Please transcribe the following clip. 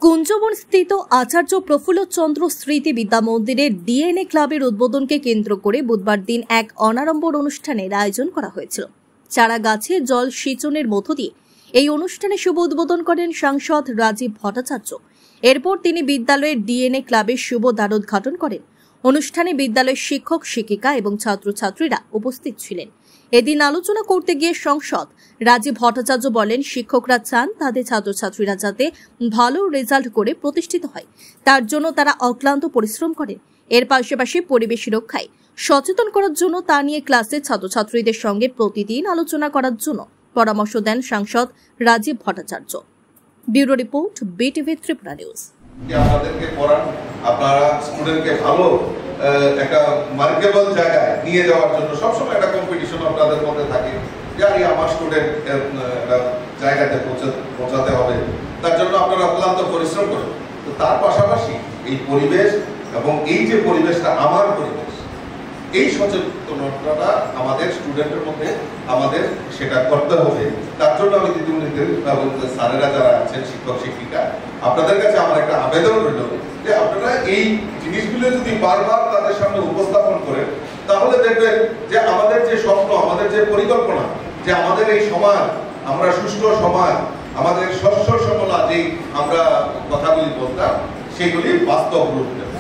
কুঞ্জবন স্থিত আচার্য প্রফুল্লচন্দ্র স্মৃতি বিদ্যা মন্দিরের ডিএনএ ক্লাবের উদ্বোধনকে কেন্দ্র করে বুধবার দিন এক অনাড়ম্বর অনুষ্ঠানের আয়োজন করা হয়েছিল। চারা গাছে জল সিঁচনের মধ্য দিয়ে এই অনুষ্ঠানে শুভ উদ্বোধন করেন সাংসদ রাজীব ভট্টাচার্য। এরপর তিনি বিদ্যালয়ের ডিএনএ ক্লাবের শুভ দ্বারোদ্ঘাটন করেন। অনুষ্ঠানে বিদ্যালয়ের শিক্ষক শিক্ষিকা এবং ছাত্রছাত্রীরা উপস্থিত ছিলেন। এদিন আলোচনা করতে গিয়ে সাংসদ রাজীব ভট্টাচার্য বলেন, শিক্ষকরা চান তাদের ছাত্রছাত্রীরা যাতে ভালো রেজাল্ট করে প্রতিষ্ঠিত হয়, তার জন্য তারা অক্লান্ত পরিশ্রম করেন। এর পাশাপাশি পরিবেশ রক্ষায় সচেতন করার জন্য তা নিয়ে ক্লাসে ছাত্রছাত্রীদের সঙ্গে প্রতিদিন আলোচনা করার জন্য পরামর্শ দেন সাংসদ Rajib Bhattacharya. Bureau report, BTV Tripura news. আপনাদেরকে পড়ান, আপনারা স্টুডেন্টকে ভালো একটা মার্কেবল জায়গায় নিয়ে যাওয়ার জন্য সবসময় একটা কম্পিটিশন আপনাদের মধ্যে থাকে যে আরে আমার স্টুডেন্ট একটা জায়গাতে পৌঁছাতে হবে, তার জন্য আপনারা অক্লান্ত পরিশ্রম করেন। তো তার পাশাপাশি এই পরিবেশ এবং এই যে পরিবেশটা আমার পরিবেশ, এই সচেতনতাটা আমাদের স্টুডেন্টের মধ্যে আমাদের সেটা করতে হবে। তার জন্য আমি দিদিমণিদের স্যারেরা যারা আছেন, শিক্ষক শিক্ষিকা, আপনাদের কাছে আমার একটা আবেদন রইল যে আপনারা এই জিনিসগুলো যদি বারবার তাদের সামনে উপস্থাপন করেন, তাহলে দেখবেন যে আমাদের যে স্বপ্ন, আমাদের যে পরিকল্পনা, যে আমাদের এই সমাজ, আমরা সুস্থ সমাজ, আমাদের শস্য শ্যামলা যে আমরা কথাগুলি বলতাম, সেগুলি বাস্তব রূপ দেবে।